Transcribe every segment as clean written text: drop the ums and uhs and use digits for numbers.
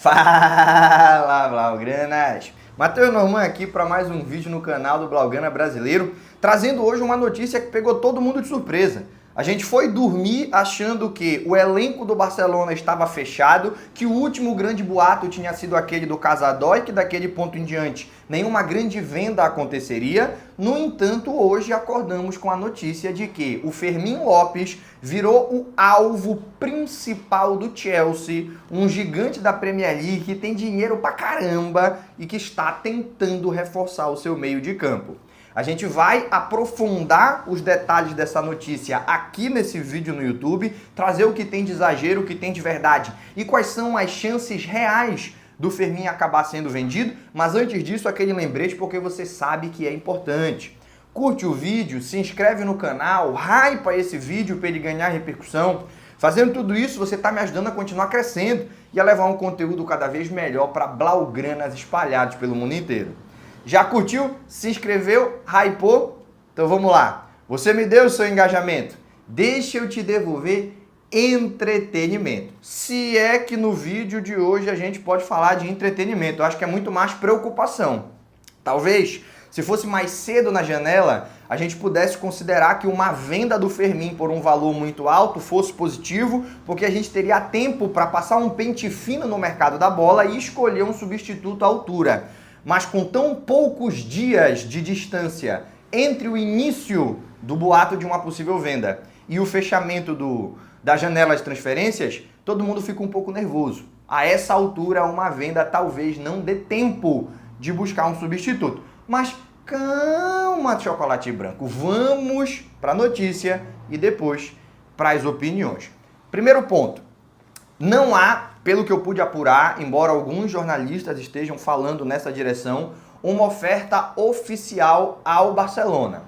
Fala, Blaugranas! Matheus Norman aqui para mais um vídeo no canal do Blaugrana Brasileiro, trazendo hoje uma notícia que pegou todo mundo de surpresa. A gente foi dormir achando que o elenco do Barcelona estava fechado, que o último grande boato tinha sido aquele do Casadó e que daquele ponto em diante nenhuma grande venda aconteceria. No entanto, hoje acordamos com a notícia de que o Fermín López virou o alvo principal do Chelsea, um gigante da Premier League que tem dinheiro pra caramba e que está tentando reforçar o seu meio de campo. A gente vai aprofundar os detalhes dessa notícia aqui nesse vídeo no YouTube, trazer o que tem de exagero, o que tem de verdade e quais são as chances reais do Fermín acabar sendo vendido. Mas antes disso, aquele lembrete porque você sabe que é importante. Curte o vídeo, se inscreve no canal, hypa esse vídeo para ele ganhar repercussão. Fazendo tudo isso, você está me ajudando a continuar crescendo e a levar um conteúdo cada vez melhor para blaugranas espalhados pelo mundo inteiro. Já curtiu? Se inscreveu? Hypou? Então vamos lá. Você me deu o seu engajamento. Deixa eu te devolver entretenimento. Se é que no vídeo de hoje a gente pode falar de entretenimento. Eu acho que é muito mais preocupação. Talvez, se fosse mais cedo na janela, a gente pudesse considerar que uma venda do Fermín por um valor muito alto fosse positivo, porque a gente teria tempo para passar um pente fino no mercado da bola e escolher um substituto à altura. Mas com tão poucos dias de distância entre o início do boato de uma possível venda e o fechamento da janela de transferências, todo mundo fica um pouco nervoso. A essa altura, uma venda talvez não dê tempo de buscar um substituto. Mas calma, chocolate branco. Vamos para a notícia e depois para as opiniões. Primeiro ponto. Não há, pelo que eu pude apurar, embora alguns jornalistas estejam falando nessa direção, uma oferta oficial ao Barcelona.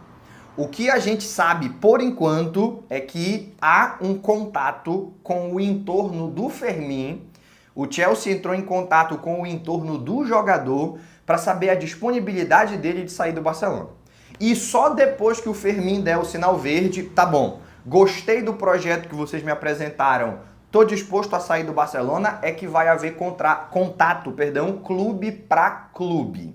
O que a gente sabe, por enquanto, é que há um contato com o entorno do Fermín. O Chelsea entrou em contato com o entorno do jogador para saber a disponibilidade dele de sair do Barcelona. E só depois que o Fermín der o sinal verde, tá bom, gostei do projeto que vocês me apresentaram, estou disposto a sair do Barcelona, é que vai haver contato, clube para clube.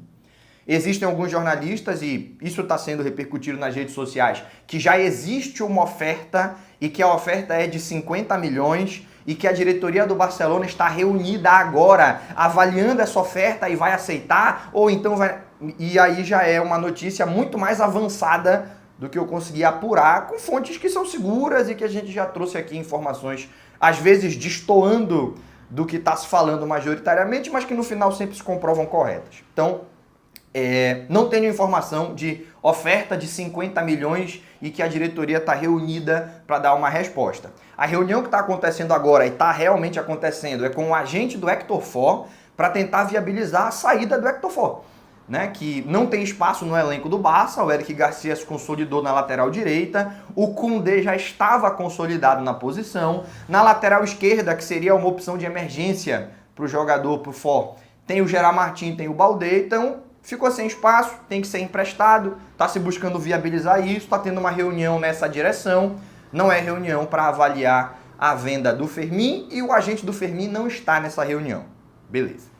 Existem alguns jornalistas, e isso está sendo repercutido nas redes sociais, que já existe uma oferta e que a oferta é de 50 milhões e que a diretoria do Barcelona está reunida agora, avaliando essa oferta e vai aceitar, ou então vai... E aí já é uma notícia muito mais avançada do que eu consegui apurar com fontes que são seguras e que a gente já trouxe aqui informações às vezes destoando do que está se falando majoritariamente, mas que no final sempre se comprovam corretas. Então, não tenho informação de oferta de 50 milhões e que a diretoria está reunida para dar uma resposta. A reunião que está acontecendo agora, e está realmente acontecendo, é com o agente do Héctor Ford para tentar viabilizar a saída do Héctor Ford, né, que não tem espaço no elenco do Barça. O Eric Garcia se consolidou na lateral direita, o Koundé já estava consolidado na posição, na lateral esquerda, que seria uma opção de emergência para o jogador, para o Ford, tem o Gerard Martin, tem o Baldé, então ficou sem espaço, tem que ser emprestado, está se buscando viabilizar isso, está tendo uma reunião nessa direção, não é reunião para avaliar a venda do Fermín e o agente do Fermín não está nessa reunião. Beleza.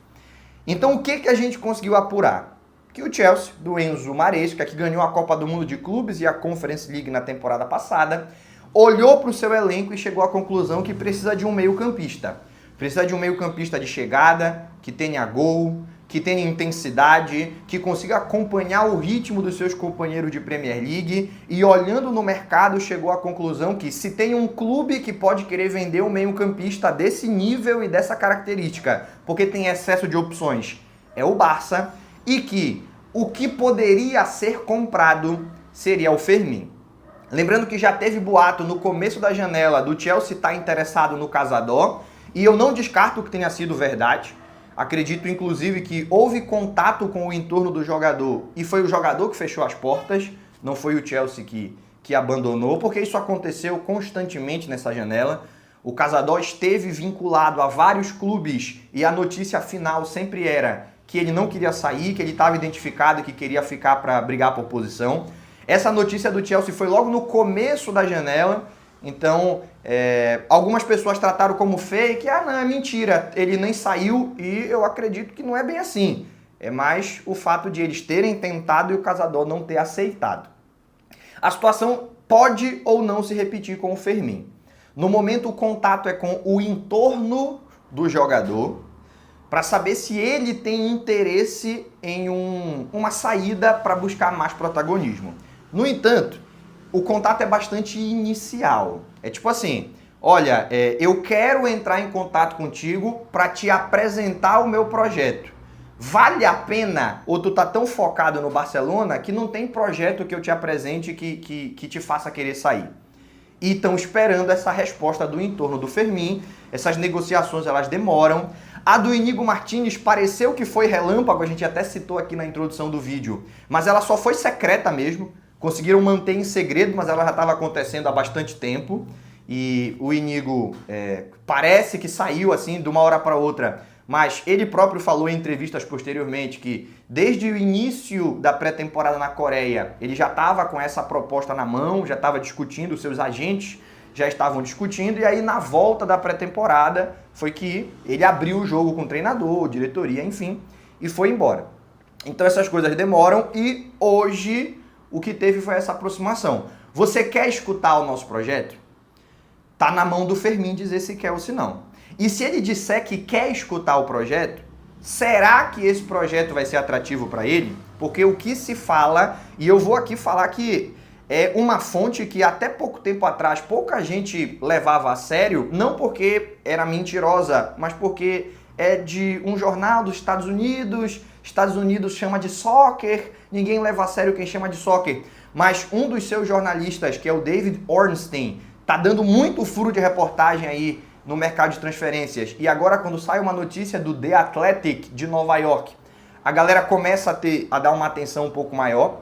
Então o que a gente conseguiu apurar? Que o Chelsea, do Enzo Maresca, que ganhou a Copa do Mundo de Clubes e a Conference League na temporada passada, olhou para o seu elenco e chegou à conclusão que precisa de um meio-campista. Precisa de um meio-campista de chegada, que tenha gol, que tenha intensidade, que consiga acompanhar o ritmo dos seus companheiros de Premier League, e olhando no mercado chegou à conclusão que se tem um clube que pode querer vender um meio-campista desse nível e dessa característica, porque tem excesso de opções, é o Barça, e que o que poderia ser comprado seria o Fermín. Lembrando que já teve boato no começo da janela do Chelsea estar interessado no Casadó, e eu não descarto que tenha sido verdade. Acredito, inclusive, que houve contato com o entorno do jogador e foi o jogador que fechou as portas, não foi o Chelsea que abandonou, porque isso aconteceu constantemente nessa janela. O Casadó esteve vinculado a vários clubes e a notícia final sempre era que ele não queria sair, que ele estava identificado e que queria ficar para brigar por posição. Essa notícia do Chelsea foi logo no começo da janela Então, algumas pessoas trataram como fake. Ah, não, é mentira, ele nem saiu, e eu acredito que não é bem assim. É mais o fato de eles terem tentado e o Casador não ter aceitado. A situação pode ou não se repetir com o Fermin. No momento, o contato é com o entorno do jogador para saber se ele tem interesse em uma saída para buscar mais protagonismo. No entanto, o contato é bastante inicial. É tipo assim, olha, eu quero entrar em contato contigo para te apresentar o meu projeto. Vale a pena? Ou tu tá tão focado no Barcelona que não tem projeto que eu te apresente que te faça querer sair? E estão esperando essa resposta do entorno do Fermin. Essas negociações, elas demoram. A do Íñigo Martínez pareceu que foi relâmpago, a gente até citou aqui na introdução do vídeo, mas ela só foi secreta mesmo. Conseguiram manter em segredo, mas ela já estava acontecendo há bastante tempo. E o Íñigo parece que saiu assim de uma hora para outra, mas ele próprio falou em entrevistas posteriormente que desde o início da pré-temporada na Coreia, ele já estava com essa proposta na mão, já estava discutindo, seus agentes já estavam discutindo, e aí na volta da pré-temporada foi que ele abriu o jogo com o treinador, diretoria, enfim, e foi embora. Então essas coisas demoram e hoje o que teve foi essa aproximação. Você quer escutar o nosso projeto? Tá na mão do Fermin dizer se quer ou se não. E se ele disser que quer escutar o projeto, será que esse projeto vai ser atrativo para ele? Porque o que se fala, e eu vou aqui falar que é uma fonte que até pouco tempo atrás pouca gente levava a sério, não porque era mentirosa, mas porque é de um jornal dos Estados Unidos. Estados Unidos chama de soccer, ninguém leva a sério quem chama de soccer. Mas um dos seus jornalistas, que é o David Ornstein, tá dando muito furo de reportagem aí no mercado de transferências. E agora, quando sai uma notícia do The Athletic de Nova York, a galera começa a dar uma atenção um pouco maior.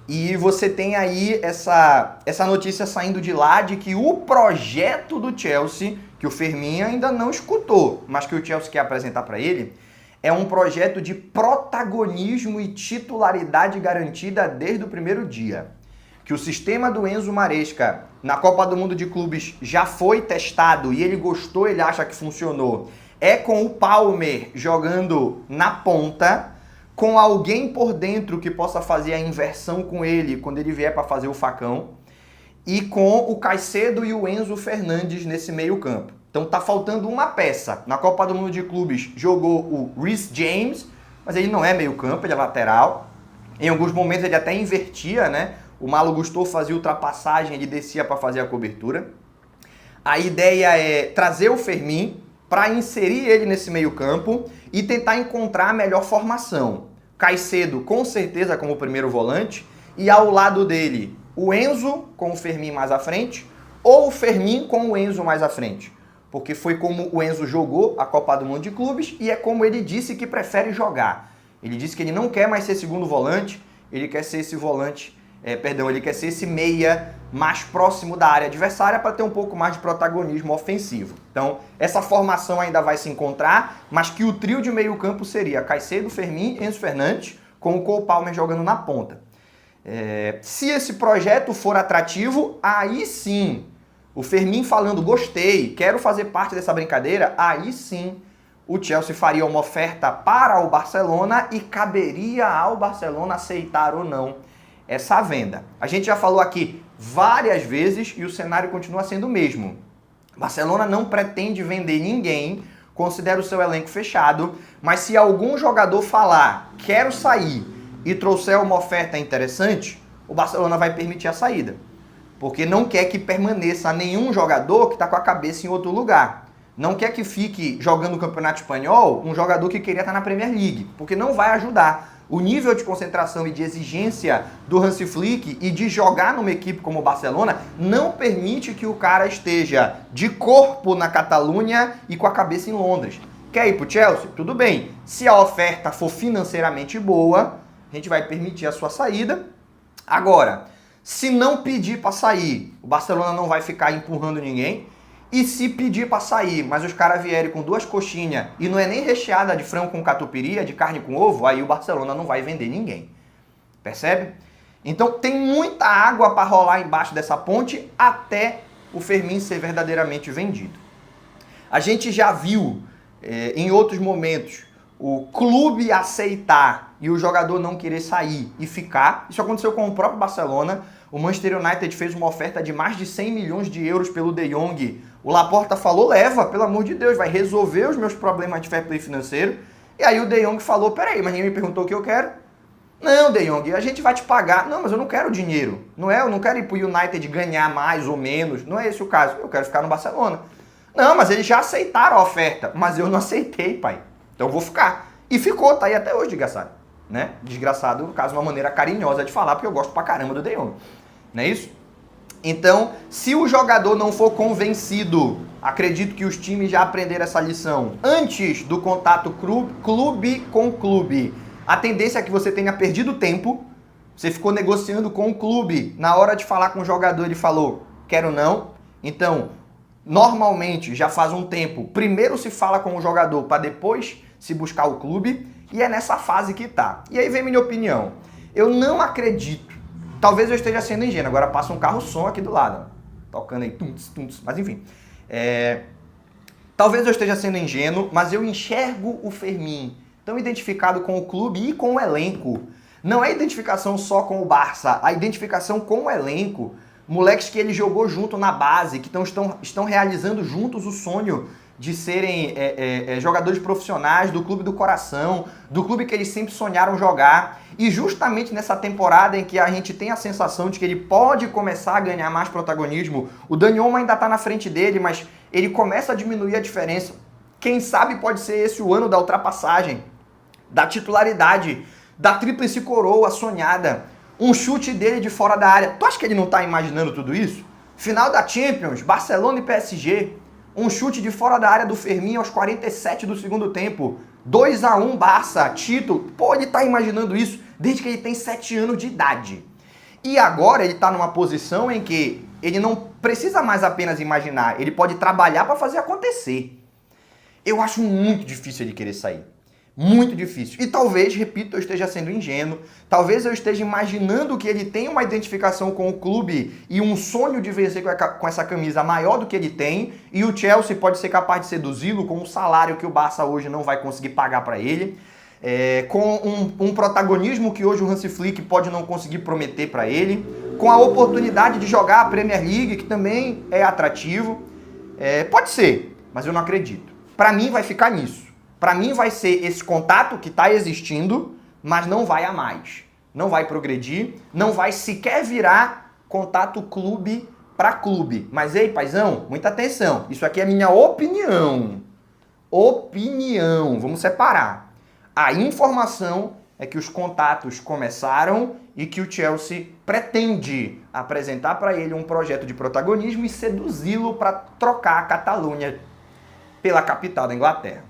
E você tem aí essa notícia saindo de lá de que o projeto do Chelsea, que o Fermin ainda não escutou, mas que o Chelsea quer apresentar para ele, é um projeto de protagonismo e titularidade garantida desde o primeiro dia. Que o sistema do Enzo Maresca na Copa do Mundo de Clubes já foi testado e ele gostou, ele acha que funcionou. É com o Palmer jogando na ponta, com alguém por dentro que possa fazer a inversão com ele quando ele vier para fazer o facão, e com o Caicedo e o Enzo Fernandes nesse meio campo. Então tá faltando uma peça. Na Copa do Mundo de Clubes jogou o Reece James, mas ele não é meio campo, ele é lateral. Em alguns momentos ele até invertia, né? O Malo Gusto fazia ultrapassagem, ele descia para fazer a cobertura. A ideia é trazer o Fermin para inserir ele nesse meio campo e tentar encontrar a melhor formação. Caicedo com certeza como primeiro volante e ao lado dele o Enzo com o Fermin mais à frente ou o Fermin com o Enzo mais à frente. Porque foi como o Enzo jogou a Copa do Mundo de Clubes e é como ele disse que prefere jogar. Ele disse que ele não quer mais ser segundo volante, ele quer ser esse volante ele quer ser esse meia mais próximo da área adversária para ter um pouco mais de protagonismo ofensivo. Então, essa formação ainda vai se encontrar, mas que o trio de meio campo seria Caicedo, Fermin, Enzo Fernandes, com o Cole Palmer jogando na ponta. Se esse projeto for atrativo, aí sim, o Fermin falando, gostei, quero fazer parte dessa brincadeira, aí sim, o Chelsea faria uma oferta para o Barcelona e caberia ao Barcelona aceitar ou não essa venda. A gente já falou aqui várias vezes e o cenário continua sendo o mesmo. Barcelona não pretende vender ninguém, considera o seu elenco fechado, mas se algum jogador falar, quero sair, e trouxer uma oferta interessante, o Barcelona vai permitir a saída. Porque não quer que permaneça nenhum jogador que está com a cabeça em outro lugar. Não quer que fique jogando o Campeonato Espanhol um jogador que queria estar na Premier League, porque não vai ajudar. O nível de concentração e de exigência do Hansi Flick e de jogar numa equipe como o Barcelona não permite que o cara esteja de corpo na Catalunha e com a cabeça em Londres. Quer ir pro Chelsea? Tudo bem. Se a oferta for financeiramente boa, a gente vai permitir a sua saída. Agora, se não pedir para sair, o Barcelona não vai ficar empurrando ninguém. E se pedir para sair, mas os caras vierem com 2 coxinhas e não é nem recheada de frango com catupiry, de carne com ovo, aí o Barcelona não vai vender ninguém. Percebe? Então tem muita água para rolar embaixo dessa ponte até o Fermin ser verdadeiramente vendido. A gente já viu em outros momentos o clube aceitar e o jogador não querer sair e ficar. Isso aconteceu com o próprio Barcelona. O Manchester United fez uma oferta de mais de 100 milhões de euros pelo De Jong. O Laporta falou, leva, pelo amor de Deus, vai resolver os meus problemas de fair play financeiro. E aí o De Jong falou, peraí, mas ninguém me perguntou o que eu quero. Não, De Jong, a gente vai te pagar. Não, mas eu não quero dinheiro. Eu não quero ir pro United ganhar mais ou menos. Não é esse o caso. Eu quero ficar no Barcelona. Não, mas eles já aceitaram a oferta. Mas eu não aceitei, pai. Então eu vou ficar. E ficou, tá aí até hoje, desgraçado. Né? Desgraçado, no caso, uma maneira carinhosa de falar, porque eu gosto pra caramba do De Jong. Não é isso? Então, se o jogador não for convencido, acredito que os times já aprenderam essa lição, antes do contato clube com clube, a tendência é que você tenha perdido tempo, você ficou negociando com o clube, na hora de falar com o jogador ele falou, quero não, então, normalmente, já faz um tempo, primeiro se fala com o jogador para depois se buscar o clube, e é nessa fase que tá. E aí vem minha opinião, eu não acredito, talvez eu esteja sendo ingênuo, agora passa um carro-som aqui do lado, tocando aí, mas enfim, talvez eu esteja sendo ingênuo, mas eu enxergo o Fermin tão identificado com o clube e com o elenco. Não é identificação só com o Barça, a identificação com o elenco. Moleques que ele jogou junto na base, que estão realizando juntos o sonho de serem jogadores profissionais do clube do coração, do clube que eles sempre sonharam jogar. E justamente nessa temporada em que a gente tem a sensação de que ele pode começar a ganhar mais protagonismo, o Dani Olmo ainda está na frente dele, mas ele começa a diminuir a diferença. Quem sabe pode ser esse o ano da ultrapassagem, da titularidade, da tríplice coroa sonhada, um chute dele de fora da área. Tu acha que ele não está imaginando tudo isso? Final da Champions, Barcelona e PSG, um chute de fora da área do Fermin aos 47 do segundo tempo, 2-1 Barça, título. Pô, ele está imaginando isso desde que ele tem 7 anos de idade. E agora ele está numa posição em que ele não precisa mais apenas imaginar, ele pode trabalhar para fazer acontecer. Eu acho muito difícil ele querer sair. Muito difícil. E talvez, repito, eu esteja sendo ingênuo, talvez eu esteja imaginando que ele tem uma identificação com o clube e um sonho de vencer com essa camisa maior do que ele tem, e o Chelsea pode ser capaz de seduzi-lo com um salário que o Barça hoje não vai conseguir pagar para ele, com um protagonismo que hoje o Hansi Flick pode não conseguir prometer para ele, com a oportunidade de jogar a Premier League, que também é atrativo. Pode ser, mas eu não acredito. Para mim vai ficar nisso. Para mim vai ser esse contato que está existindo, mas não vai a mais. Não vai progredir, não vai sequer virar contato clube para clube. Mas ei, paizão, muita atenção. Isso aqui é minha opinião. Opinião. Vamos separar. A informação é que os contatos começaram e que o Chelsea pretende apresentar para ele um projeto de protagonismo e seduzi-lo para trocar a Catalunha pela capital da Inglaterra.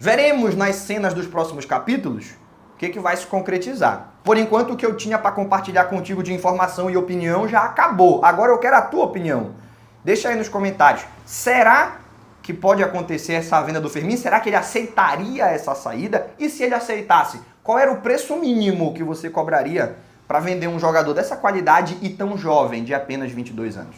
Veremos nas cenas dos próximos capítulos o que vai se concretizar. Por enquanto, o que eu tinha para compartilhar contigo de informação e opinião já acabou. Agora eu quero a tua opinião. Deixa aí nos comentários. Será que pode acontecer essa venda do Fermin? Será que ele aceitaria essa saída? E se ele aceitasse, qual era o preço mínimo que você cobraria para vender um jogador dessa qualidade e tão jovem, de apenas 22 anos?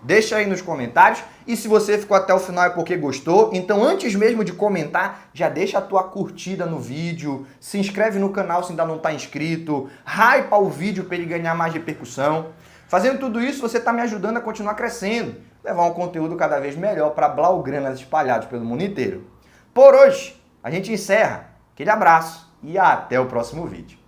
Deixa aí nos comentários, e se você ficou até o final é porque gostou, então antes mesmo de comentar, já deixa a tua curtida no vídeo, se inscreve no canal se ainda não está inscrito, hypa o vídeo para ele ganhar mais repercussão. Fazendo tudo isso, você está me ajudando a continuar crescendo, levar um conteúdo cada vez melhor para blaugranas espalhados pelo mundo inteiro. Por hoje, a gente encerra. Aquele abraço e até o próximo vídeo.